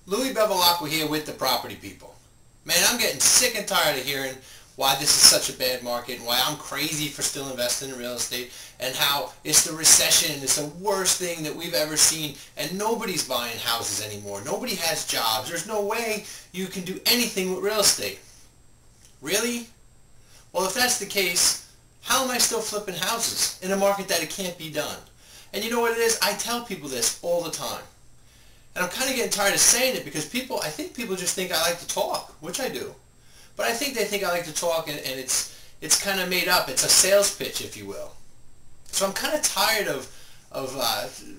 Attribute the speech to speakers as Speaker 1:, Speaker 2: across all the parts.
Speaker 1: Louis Bevilacqua here with the property people. Man, I'm getting sick and tired of hearing why this is such a bad market and why I'm crazy for still investing in real estate and how it's the recession, it's the worst thing that we've ever seen and nobody's buying houses anymore. Nobody has jobs. There's no way you can do anything with real estate. Really? Well, if that's the case, how am I still flipping houses in a market that it can't be done? And you know what it is? I tell people this all the time. And I'm kind of getting tired of saying it because I think people just think I like to talk, which I do. But I think they think I like to talk and it's kind of made up. It's a sales pitch, if you will. So I'm kind of tired of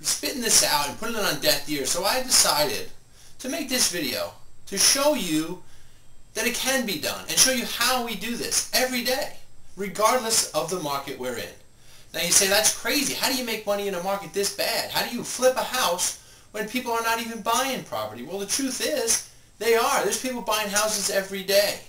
Speaker 1: spitting this out and putting it on deaf ears. So I decided to make this video to show you that it can be done and show you how we do this every day, regardless of the market we're in. Now you say, that's crazy. How do you make money in a market this bad? How do you flip a house when people are not even buying property? Well, the truth is, they are. There's people buying houses every day.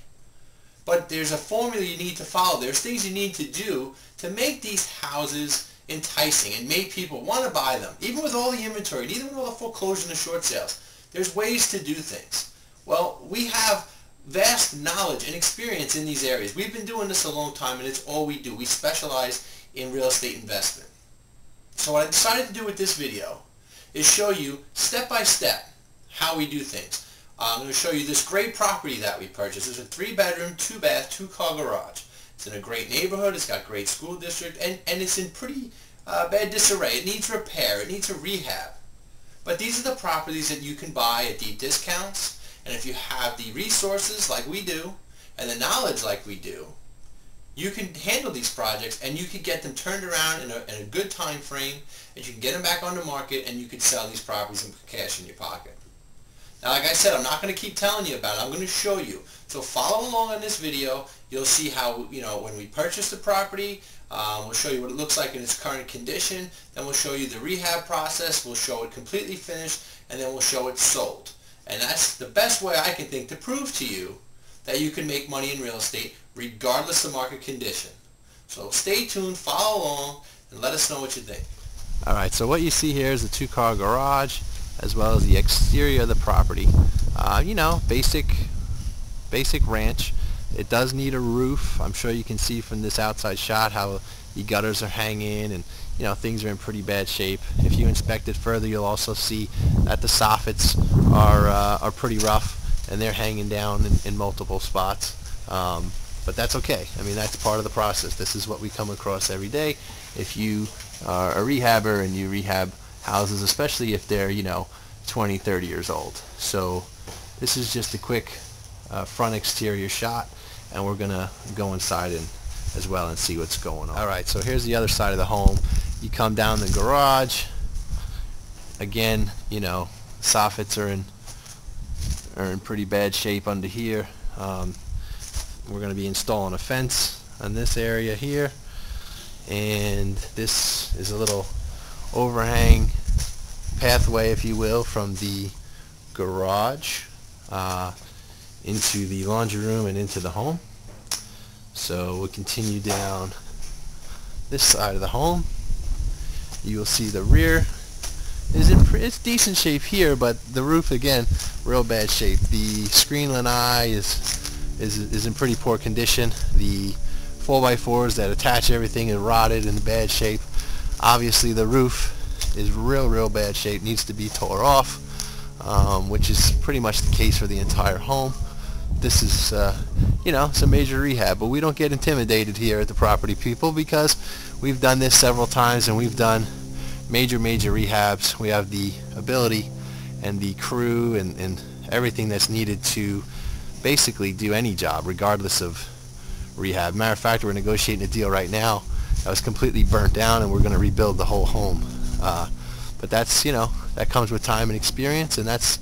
Speaker 1: But there's a formula you need to follow. There's things you need to do to make these houses enticing and make people want to buy them. Even with all the inventory, even with all the foreclosures and the short sales, there's ways to do things. Well, we have vast knowledge and experience in these areas. We've been doing this a long time, and it's all we do. We specialize in real estate investment. So what I decided to do with this video is show you step by step how we do things. I'm going to show you this great property that we purchased. It's a 3-bedroom, 2-bath, 2-car garage. It's in a great neighborhood. It's got great school district, and it's in pretty bad disarray. It needs repair. It needs a rehab. But these are the properties that you can buy at deep discounts, and if you have the resources like we do and the knowledge like we do, you can handle these projects and you can get them turned around in a good time frame, and you can get them back on the market, and you can sell these properties and put cash in your pocket. Now, like I said, I'm not going to keep telling you about it. I'm going to show you. So follow along on this video. You'll see how, when we purchase the property, we'll show you what it looks like in its current condition. Then we'll show you the rehab process. We'll show it completely finished, and then we'll show it sold. And that's the best way I can think to prove to you that you can make money in real estate regardless of market condition. So stay tuned, follow along, and let us know what you think.
Speaker 2: Alright, so what you see here is a 2-car garage as well as the exterior of the property. Basic ranch. It does need a roof. I'm sure you can see from this outside shot how the gutters are hanging and things are in pretty bad shape. If you inspect it further, you'll also see that the soffits are pretty rough and they're hanging down in multiple spots. But that's okay. I mean, that's part of the process. This is what we come across every day. If you are a rehabber and you rehab houses, especially if they're 20, 30 years old. So this is just a quick front exterior shot, and we're gonna go inside as well and see what's going on. Alright, so here's the other side of the home. You come down the garage. Again, soffits are in pretty bad shape under here. We're going to be installing a fence on this area here, and this is a little overhang pathway, if you will, from the garage into the laundry room and into the home. So we'll continue down this side of the home. You will see the rear is it's decent shape here, but the roof, again, real bad shape. The screen lanai is in pretty poor condition. The 4x4s that attach everything are rotted in bad shape. Obviously the roof is real bad shape, needs to be tore off, which is pretty much the case for the entire home. This is some major rehab, but we don't get intimidated here at the Property People because we've done this several times and we've done major rehabs. We have the ability and the crew and everything that's needed to basically do any job regardless of rehab. Matter of fact, we're negotiating a deal right now that was completely burnt down, and we're going to rebuild the whole home. But that's that comes with time and experience, and that's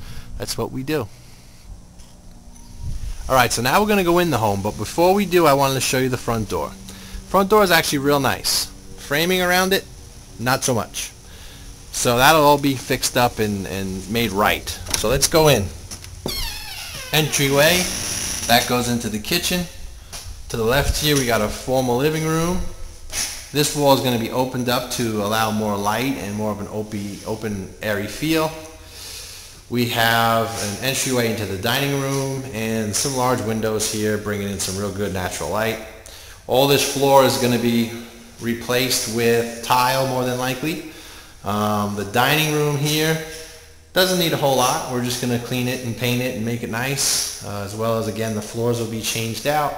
Speaker 2: what we do. Alright, so now we're going to go in the home, but before we do, I wanted to show you the front door. Front door is actually real nice. Framing around it, not so much. So that'll all be fixed up and made right. So let's go in. Entryway, that goes into the kitchen. To the left here we got a formal living room. This wall is going to be opened up to allow more light and more of an open airy feel. We have an entryway into the dining room and some large windows here bringing in some real good natural light. All this floor is going to be replaced with tile more than likely. The dining room here doesn't need a whole lot. We're just going to clean it and paint it and make it nice, as well as, again, the floors will be changed out.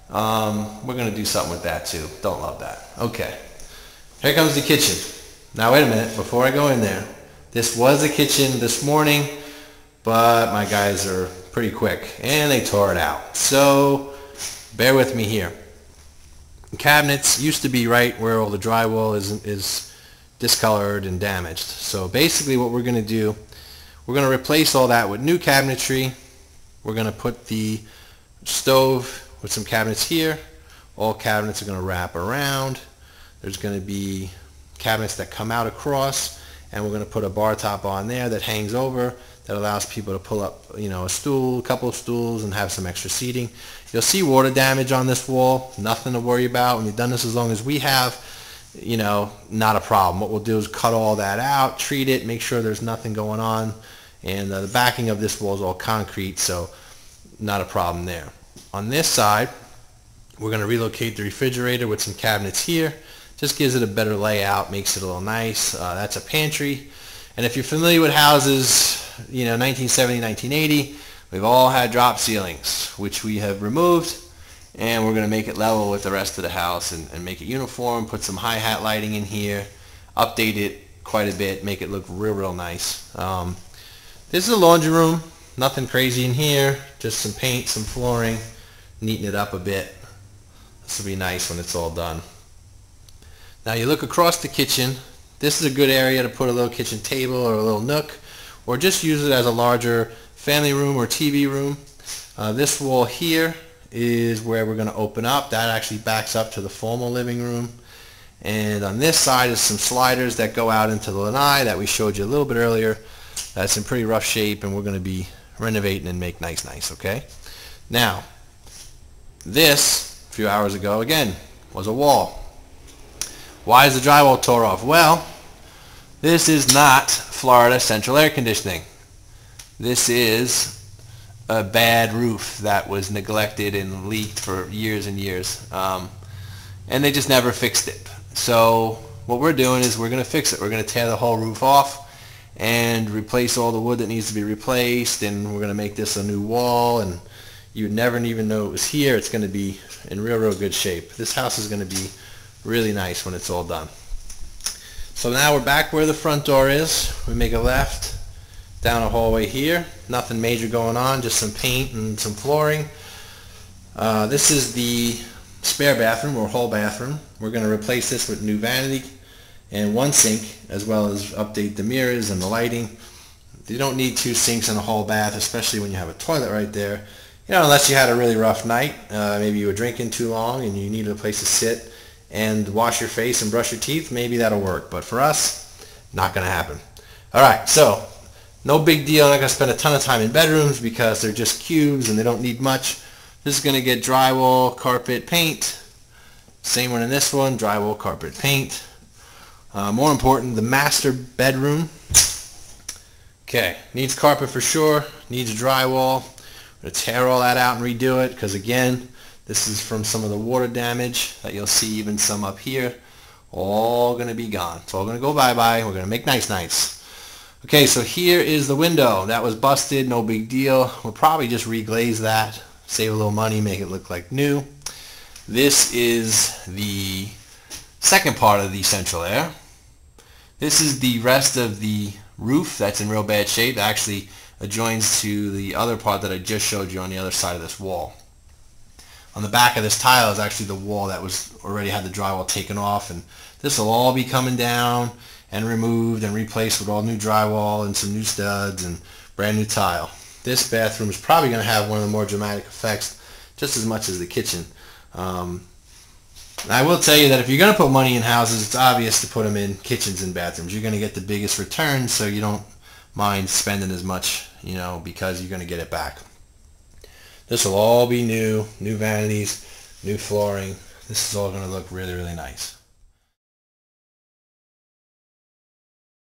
Speaker 2: We're going to do something with that too. Don't love that. Okay, here comes the kitchen. Now wait a minute, before I go in there, this was the kitchen this morning, but my guys are pretty quick and they tore it out. So bear with me here. The cabinets used to be right where all the drywall is discolored and damaged. So basically what we're going to do, we're going to replace all that with new cabinetry. We're going to put the stove with some cabinets here. All cabinets are going to wrap around. There's going to be cabinets that come out across, and we're going to put a bar top on there that hangs over that allows people to pull up, a stool, a couple of stools, and have some extra seating. You'll see water damage on this wall. Nothing to worry about. When you've done this as long as we have, not a problem. What we'll do is cut all that out, treat it, make sure there's nothing going on, and the backing of this wall is all concrete, so not a problem there. On this side, we're going to relocate the refrigerator with some cabinets here. Just gives it a better layout, makes it a little nice. That's a pantry. And if you're familiar with houses, 1970, 1980, we've all had drop ceilings, which we have removed, and we're going to make it level with the rest of the house and make it uniform, put some hi-hat lighting in here, update it quite a bit, make it look real nice. This is a laundry room. Nothing crazy in here, just some paint, some flooring, neaten it up a bit. This will be nice when it's all done. Now you look across the kitchen. This is a good area to put a little kitchen table or a little nook, or just use it as a larger family room or TV room. This wall here is where we're going to open up. That actually backs up to the formal living room. And on this side is some sliders that go out into the lanai that we showed you a little bit earlier. That's in pretty rough shape, and we're going to be renovating and make nice, okay? Now, this, a few hours ago, again, was a wall. Why is the drywall tore off? Well, this is not Florida central air conditioning. This is a bad roof that was neglected and leaked for years and years. And they just never fixed it. So what we're doing is we're going to fix it. We're going to tear the whole roof off and replace all the wood that needs to be replaced, and we're going to make this a new wall, and you would never even know it was here. It's going to be in real good shape. This house is going to be really nice when it's all done. So now we're back where the front door is. We make a left down a hallway here. Nothing major going on, just some paint and some flooring. This is the spare bathroom or hall bathroom. We're going to replace this with new vanity and one sink, as well as update the mirrors and the lighting. You don't need two sinks in a hall bath, especially when you have a toilet right there. Unless you had a really rough night. Maybe you were drinking too long and you needed a place to sit and wash your face and brush your teeth. Maybe that'll work. But for us, not going to happen. All right, so no big deal. I'm not going to spend a ton of time in bedrooms because they're just cubes and they don't need much. This is going to get drywall, carpet, paint. Same one in this one, drywall, carpet, paint. More important, the master bedroom. Okay, needs carpet for sure, needs drywall. I'm going to tear all that out and redo it because, again, this is from some of the water damage that you'll see, even some up here. All going to be gone. It's all going to go bye-bye. We're going to make nice. Okay, so here is the window. That was busted, no big deal. We'll probably just reglaze that, save a little money, make it look like new. This is the second part of the central air. This is the rest of the roof that's in real bad shape. It actually adjoins to the other part that I just showed you on the other side of this wall. On the back of this tile is actually the wall that was already had the drywall taken off, and this will all be coming down and removed and replaced with all new drywall and some new studs and brand new tile. This bathroom is probably going to have one of the more dramatic effects, just as much as the kitchen. I will tell you that if you're going to put money in houses, it's obvious to put them in kitchens and bathrooms. You're going to get the biggest returns, so you don't mind spending as much, because you're going to get it back. This will all be new vanities, new flooring. This is all going to look really nice.